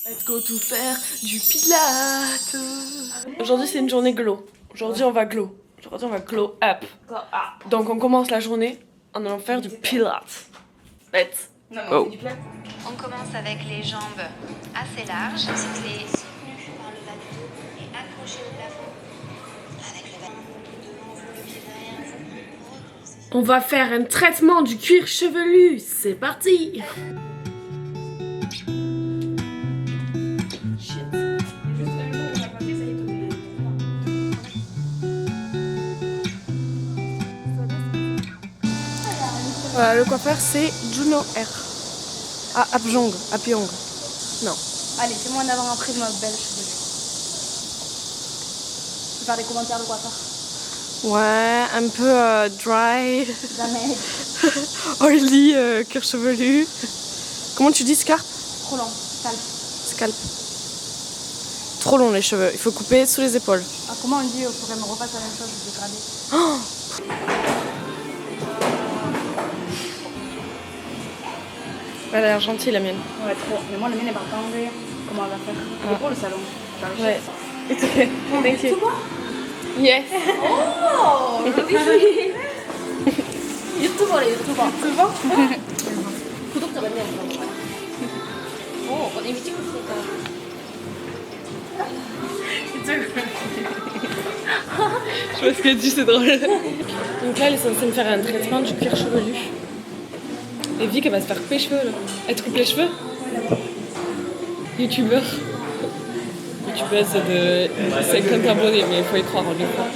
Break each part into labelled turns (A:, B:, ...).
A: Let's go tout faire du pilates. Aujourd'hui c'est une journée glow. Aujourd'hui on va glow. Aujourd'hui on va glow up. Donc on commence la journée en allant faire du pilates. Let's go.
B: On commence avec les jambes assez larges, soutenus par le bas du dos et accrochés au plafond. Avec le bas devant vous, le pied derrière vous.
A: On va faire un traitement du cuir chevelu. C'est parti. Voilà, le coiffeur c'est Juno R. Ah, Apjong, Apyong. Non.
C: Allez, fais-moi un avant-après de ma belle chevelure. Je peux faire des commentaires de coiffeur.
A: Ouais, un peu dry.
C: Jamais.
A: Oily, cuir chevelu. Comment tu dis scarpe?
C: Trop long. Calme.
A: Scalp. Trop long les cheveux, il faut couper sous les épaules.
C: Ah, comment on dit pour qu'elle me refasse la même chose, je vais dégrader.
A: Oh, elle a l'air gentille la mienne.
C: Ouais, trop. Mais moi, la mienne, elle va pas enlever. Comment elle va faire? C'est pour le salon.
A: Ouais. It's okay. Thank you. Yes.
C: Oh, 유튜버래, 유튜버. 유튜버? 구독자 몇 명? 이미 찍고 있으니까.
A: Je vois ce qu'elle dit, c'est drôle. Donc là, elle est censée me faire un traitement du cuir chevelu. Et Vic, elle va se faire couper les cheveux là. Elle te coupe les cheveux? Youtubeur. Youtubeuse de 50 abonnés, mais il faut y croire, on lui croit.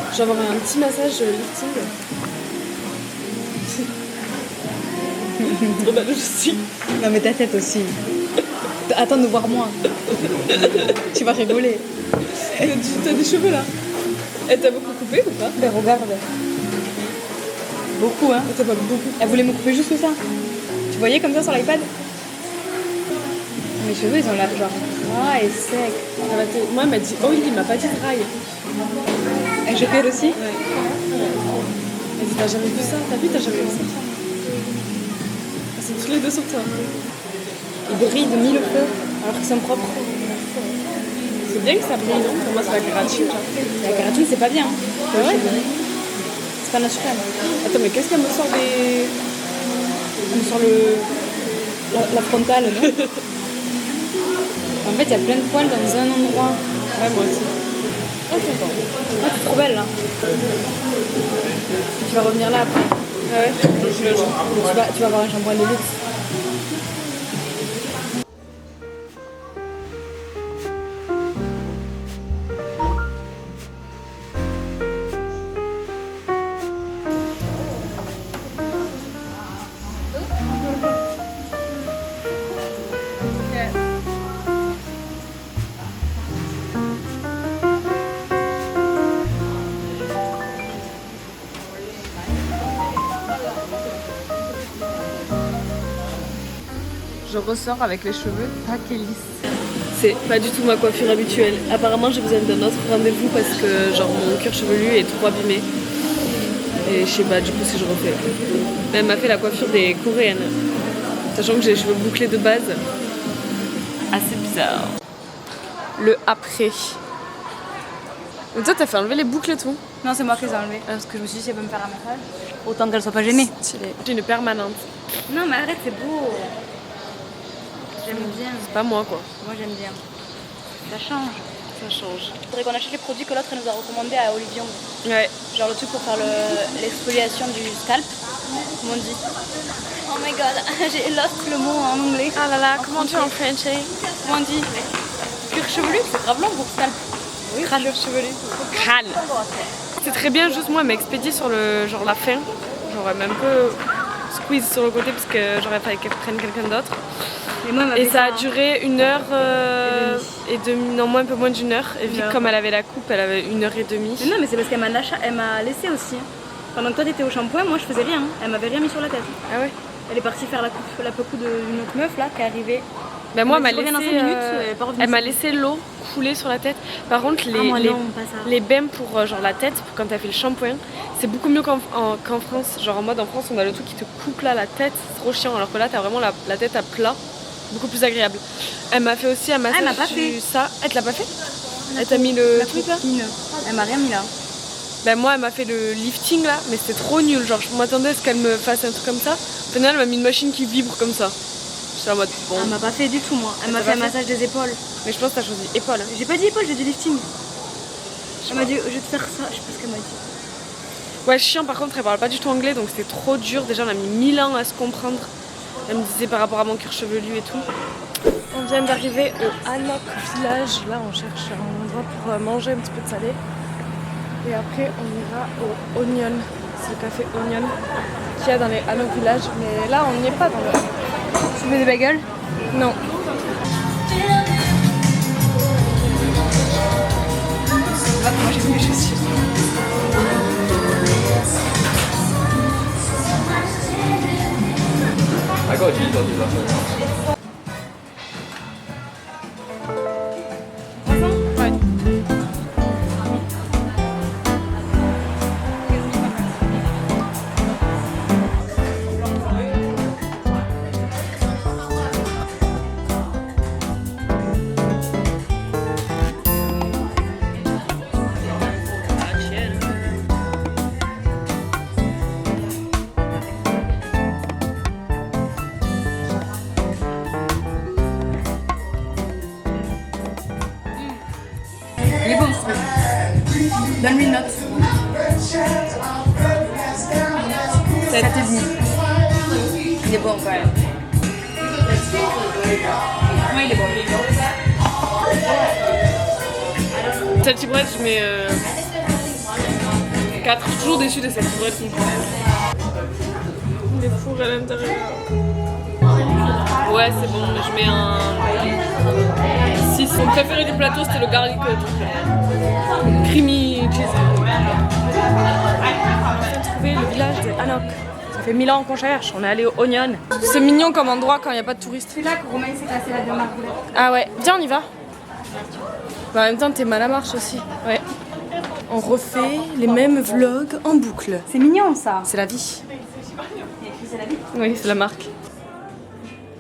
A: Je vais avoir un petit massage lifting. Trop mal aussi.
C: Non, mais ta tête aussi. Attends de voir moi. Tu vas rigoler.
A: T'as des cheveux là. Elle t'a beaucoup coupé ou pas?
C: Ben regarde. Beaucoup, hein.
A: T'as pas beaucoup.
C: Elle voulait me couper juste ça. Tu voyais comme ça sur l'iPad? Mes cheveux, ils ont l'air genre gras et sec.
A: Moi, elle m'a dit oily, il m'a pas dit dry.
C: Et je fais aussi?
A: Ouais. Elle dit t'as jamais vu ça? T'as vu, t'as jamais vu ça? C'est tous les deux sur toi.
C: Ils brillent de mille feux alors qu'ils sont propres.
A: C'est bien que ça brille, non? Pour moi, c'est la kératine.
C: La kératine, c'est pas bien.
A: Ah ouais?
C: C'est pas naturel.
A: Attends, mais qu'est-ce qu'elle me sort des...
C: Elle me sort la frontale, non? En fait, il y a plein de poils dans un endroit.
A: Ouais, moi aussi.
C: Ah, t'es trop belle là. Tu vas revenir là après?
A: Ouais.
C: Tu vas avoir un shampoing de luxe. Je ressors avec les cheveux taqués lisses.
A: C'est pas du tout ma coiffure habituelle. Apparemment j'ai besoin d'un autre rendez-vous parce que genre mon cuir chevelu est trop abîmé. Et je sais pas du coup si je refais. Mais elle m'a fait la coiffure des coréennes. Sachant que j'ai les cheveux bouclés de base. Assez bizarre. Le après. Mais toi t'as fait enlever les boucles et tout.
C: Non, c'est moi qui les ai enlevés. Parce que je me suis dit, si elle veut me faire un massage, autant qu'elle soit pas gênée.
A: J'ai une permanente.
C: Non, mais arrête, c'est beau. J'aime bien.
A: C'est pas moi quoi.
C: Moi, j'aime bien. Ça change.
A: Ça change.
C: Il faudrait qu'on achète les produits que l'autre nous a recommandés à Olivier.
A: Ouais.
C: Genre le truc pour faire l'exfoliation du scalp. Comment on dit? Oh my god, j'ai lost le mot en anglais.
A: Ah là là, comment tu en français?
C: Comment on dit? Cuir chevelu, c'est grave long pour scalp. Oui, cuir chevelu.
A: Crâne. C'est très bien, juste moi elle m'a expédié sur le genre la fin. Genre elle m'a un peu squeeze sur le côté parce que j'aurais fallu qu'elle prenne quelqu'un d'autre. Et ça a duré 1 heure et demie, non moins un peu moins d'1 heure. Et vu comme elle avait la coupe, elle avait 1h30.
C: Mais non, mais c'est parce qu'elle m'a laissé aussi. Pendant que toi t'étais au shampoing, moi je faisais rien. Elle m'avait rien mis sur la tête.
A: Ah ouais.
C: Elle est partie faire la coupe d'une autre meuf là qui est arrivée.
A: Ben moi,
C: elle
A: m'a laissé l'eau couler sur la tête. Par contre, les bains pour genre la tête, quand t'as fait le shampoing, c'est beaucoup mieux qu'en France. Genre en mode en France, on a le truc qui te coupe là la tête, c'est trop chiant. Alors que là, t'as vraiment la tête à plat, beaucoup plus agréable. Elle m'a fait aussi un massage.
C: Elle m'a pas fait
A: ça. Elle te l'a pas fait? Elle t'a mis le truc là?
C: Elle m'a rien mis là.
A: Ben moi, elle m'a fait le lifting là, mais c'était trop nul. Genre, je m'attendais à ce qu'elle me fasse un truc comme ça. Au final, elle m'a mis une machine qui vibre comme ça. J'étais en mode bon.
C: Elle m'a pas fait du tout, moi. Elle m'a fait un massage des épaules.
A: Mais je pense que t'as choisi épaules.
C: J'ai pas dit épaules, j'ai dit lifting. Elle m'a dit, je vais te faire ça. Je sais pas ce qu'elle m'a dit.
A: Ouais, chiant, par contre, elle parle pas du tout anglais, donc c'était trop dur. Déjà, on a mis 1000 ans à se comprendre. Elle me disait par rapport à mon cuir chevelu et tout. On vient d'arriver au Hanok Village. Là, on cherche un endroit pour manger un petit peu de salé. Et après, on ira au Onion. C'est le café Onion qu'il y a dans les Hanok Village. Mais là, on n'y est pas dans le...
C: Tu veux des bagels?
A: Non.
C: Moi, j'ai mis les chaussures.
A: Ouais.
C: Il est bon. Donne-lui une note. 7,5. Il est bon quand même. Ouais, il est bon.
A: Cette ciboulette, je mets 4. Je suis toujours déçue de cette ciboulette. Les fours à l'intérieur. Ouais, c'est bon, mais je mets un 6. Mon préféré du plateau, c'était le garlic creamy cheese. On vient de trouver le village de Hanok. Ça fait 1000 ans qu'on cherche, on est allé au Onion. C'est mignon comme endroit quand il n'y a pas de touristes.
C: C'est là que Romain s'est cassé la dernière couleur.
A: Ah ouais, viens, on y va. Mais en même temps, t'es mal à marche aussi. Ouais. On refait les mêmes vlogs en boucle.
C: C'est mignon ça.
A: C'est la vie.
C: C'est la vie.
A: Oui, c'est la marque.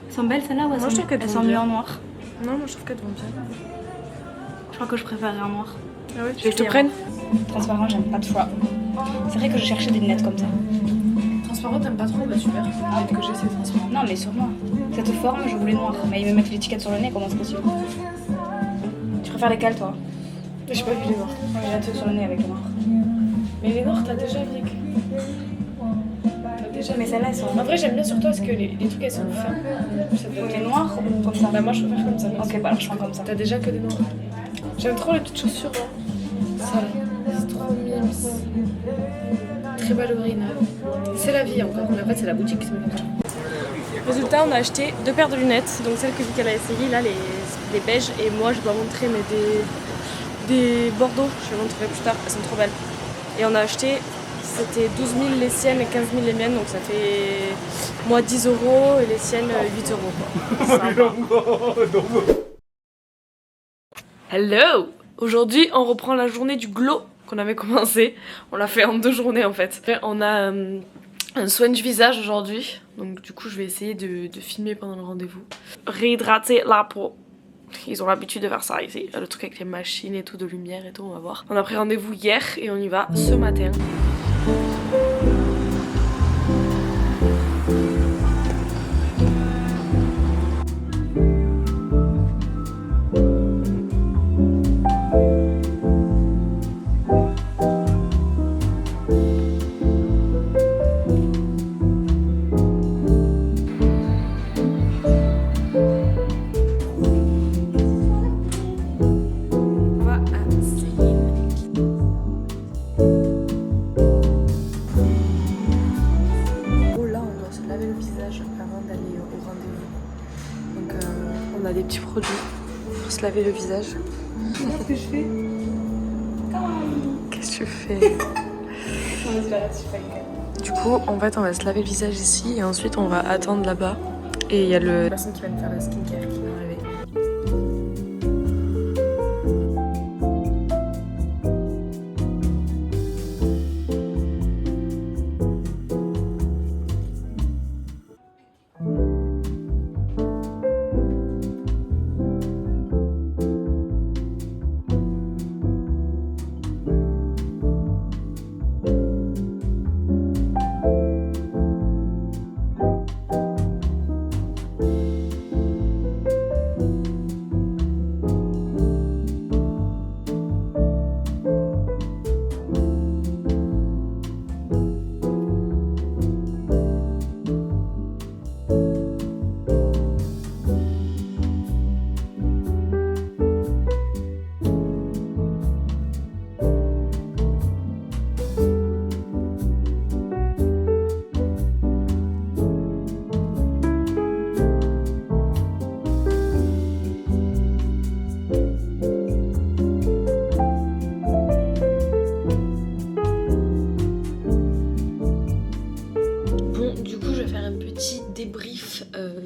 C: Elles sont belles celles-là ou
A: Moi, je trouve qu'elles
C: elles
A: vont
C: sont mieux
A: bien.
C: en noir?
A: Non, moi je trouve qu'elles vont bien.
C: Je crois que je préférerais en noir.
A: Ah ouais, je te prenne.
C: Transparent, j'aime pas de choix. C'est vrai que je cherchais des lunettes comme ça.
A: Transparent, t'aimes pas trop? Bah super. Peut-être que j'essaie transparent.
C: Non, mais sur moi. Cette forme, je voulais noir. Mais ils me mettent l'étiquette sur le nez, comment c'est possible? Tu préfères lesquelles, toi?
A: J'ai pas vu les noirs.
C: Moi, j'ai un truc sur le nez avec le noir.
A: Mais les noirs, t'as déjà avec.
C: Mais celles-là, elles sont.
A: En vrai, j'aime bien sur toi parce que les trucs elles sont fins.
C: Les noirs ou comme ça?
A: Bah, moi je préfère comme ça.
C: Ok, bah alors je prends comme ça.
A: T'as déjà que des noirs. J'aime trop les petites chaussures là. Ça là. C'est trop mimes. Très ballerina. C'est la vie encore. Mais en fait, c'est la boutique qui se met comme ça. Résultat, on a acheté 2 paires de lunettes. Donc celles que Vicky a essayé là, les beiges. Et moi, je dois montrer mais des bordeaux. Je vais montrer plus tard. Elles sont trop belles. Et on a acheté c'était 12 000 les siennes et 15 000 les miennes, donc ça fait moi 10 € et les siennes 8 € quoi. Hello! Aujourd'hui, on reprend la journée du glow qu'on avait commencé. On l'a fait en 2 journées en fait. On a un soin du visage aujourd'hui, donc du coup je vais essayer de filmer pendant le rendez-vous. Réhydrater la peau. Ils ont l'habitude de faire ça ici, le truc avec les machines et tout, de lumière et tout, on va voir. On a pris rendez-vous hier et on y va ce matin. On a des petits produits pour se laver le visage. Qu'est-ce que je fais? Qu'est-ce que tu fais? Du coup, en fait, on va se laver le visage ici et ensuite on va attendre là-bas. Et il y a la personne qui va me faire la skincare qui va arriver.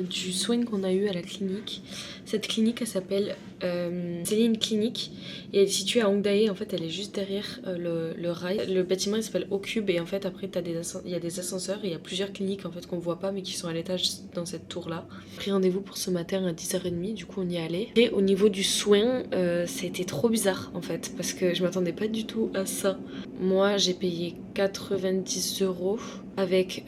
A: Du soin qu'on a eu à la clinique. Cette clinique elle s'appelle Céline Clinique et elle est située à Hongdae. En fait elle est juste derrière le rail. Le bâtiment il s'appelle O-Cube et en fait après il y a des ascenseurs et il y a plusieurs cliniques en fait qu'on voit pas mais qui sont à l'étage dans cette tour là. J'ai pris rendez-vous pour ce matin à 10h30, du coup on y est allé. Et au niveau du soin c'était trop bizarre en fait parce que je m'attendais pas du tout à ça. Moi j'ai payé 90 € avec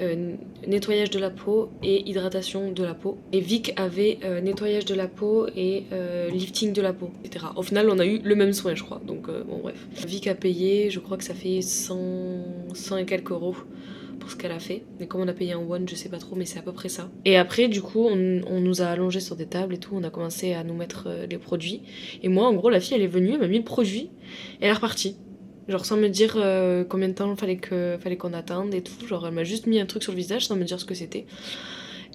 A: nettoyage de la peau et hydratation de la peau. Et Vic avait nettoyage de la peau et lifting de la peau, etc. Au final, on a eu le même soin, je crois. Donc, bon, bref. Vic a payé, je crois que ça fait 100 et quelques euros pour ce qu'elle a fait. Et comme on a payé en one, je sais pas trop, mais c'est à peu près ça. Et après, du coup, on nous a allongés sur des tables et tout. On a commencé à nous mettre les produits. Et moi, en gros, la fille, elle est venue, elle m'a mis le produit et elle est repartie. Genre sans me dire combien de temps fallait qu'on attende et tout. Genre elle m'a juste mis un truc sur le visage sans me dire ce que c'était.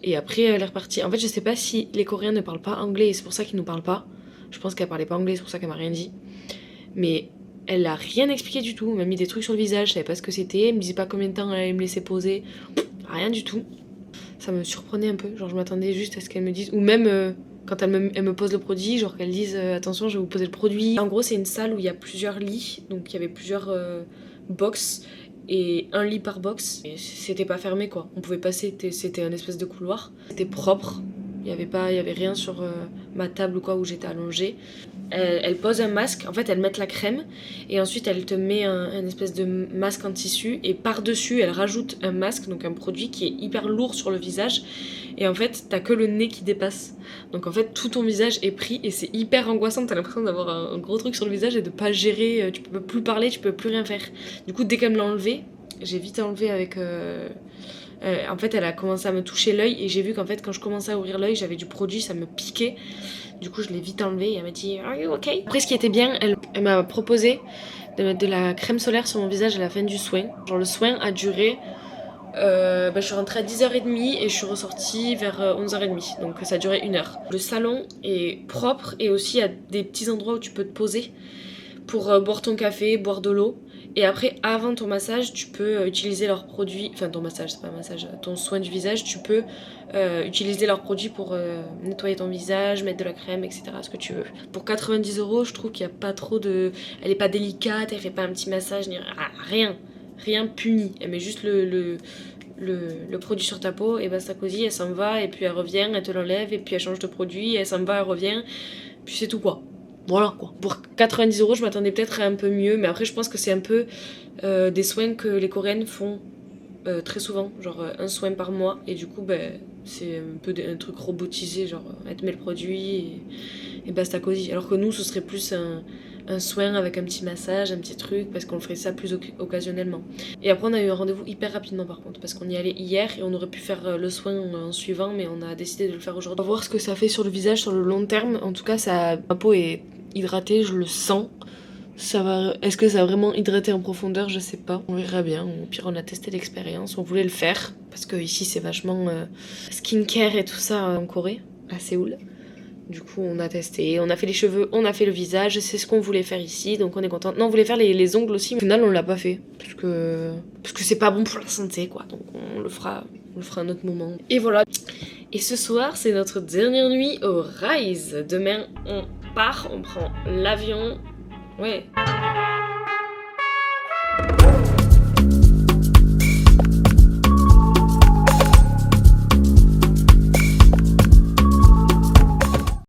A: Et après elle est repartie. En fait je sais pas si les Coréens ne parlent pas anglais et c'est pour ça qu'ils nous parlent pas. Je pense qu'elle parlait pas anglais, c'est pour ça qu'elle m'a rien dit. Mais elle a rien expliqué du tout. Elle m'a mis des trucs sur le visage, je savais pas ce que c'était. Elle me disait pas combien de temps elle allait me laisser poser. Rien du tout. Ça me surprenait un peu. Genre je m'attendais juste à ce qu'elle me dise. Ou même... quand elle me pose le produit, genre qu'elle dise attention je vais vous poser le produit. En gros c'est une salle où il y a plusieurs lits, donc il y avait plusieurs box et un lit par box. Et c'était pas fermé quoi, on pouvait passer, c'était un espèce de couloir. C'était propre, il y avait rien sur ma table ou quoi où j'étais allongée. Elle pose un masque, en fait elle met la crème et ensuite elle te met un espèce de masque en tissu et par-dessus elle rajoute un masque, donc un produit qui est hyper lourd sur le visage et en fait t'as que le nez qui dépasse. Donc en fait tout ton visage est pris et c'est hyper angoissant, t'as l'impression d'avoir un gros truc sur le visage et de pas gérer, tu peux plus parler, tu peux plus rien faire. Du coup dès qu'elle me l'a enlevé, j'ai vite enlevé avec... en fait elle a commencé à me toucher l'œil et j'ai vu qu'en fait quand je commençais à ouvrir l'œil j'avais du produit, ça me piquait. Du coup je l'ai vite enlevé et elle m'a dit are you okay? Après ce qui était bien, elle m'a proposé de mettre de la crème solaire sur mon visage à la fin du soin. Genre le soin a duré, je suis rentrée à 10h30 et je suis ressortie vers 11h30, donc ça a duré 1 heure. Le salon est propre et aussi il y a des petits endroits où tu peux te poser pour boire ton café, boire de l'eau. Et après, avant ton massage, tu peux utiliser leurs produits, enfin ton massage, c'est pas un massage, ton soin du visage, tu peux utiliser leurs produits pour nettoyer ton visage, mettre de la crème, etc. Ce que tu veux. Pour 90 €, je trouve qu'il n'y a pas trop de... Elle est pas délicate, elle fait pas un petit massage, ni rien puni. Elle met juste le produit sur ta peau et basta cosy, elle s'en va et puis elle revient, elle te l'enlève et puis elle change de produit, elle s'en va, elle revient, puis c'est tout quoi. Voilà quoi. Pour 90 €, je m'attendais peut-être à un peu mieux, mais après je pense que c'est un peu des soins que les Coréennes font très souvent, genre un soin par mois, et du coup c'est un peu un truc robotisé, genre elle te met le produit et basta cosy. Alors que nous ce serait plus un soin avec un petit massage, un petit truc, parce qu'on ferait ça plus occasionnellement. Et après on a eu un rendez-vous hyper rapidement par contre, parce qu'on y allait hier et on aurait pu faire le soin en suivant, mais on a décidé de le faire aujourd'hui. On va voir ce que ça fait sur le visage sur le long terme. En tout cas ma peau est hydratée, je le sens. Est-ce que ça va vraiment hydrater en profondeur? Je sais pas, on verra bien. Au pire on a testé l'expérience, on voulait le faire, parce que ici c'est vachement skincare et tout ça en Corée, à Séoul. Du coup, on a testé, on a fait les cheveux, on a fait le visage, c'est ce qu'on voulait faire ici, donc on est content. Non, on voulait faire les ongles aussi, mais au final, on l'a pas fait, parce que c'est pas bon pour la santé, quoi. Donc on le fera un autre moment. Et voilà. Et ce soir, c'est notre dernière nuit au Rise. Demain, on part, on prend l'avion. Ouais,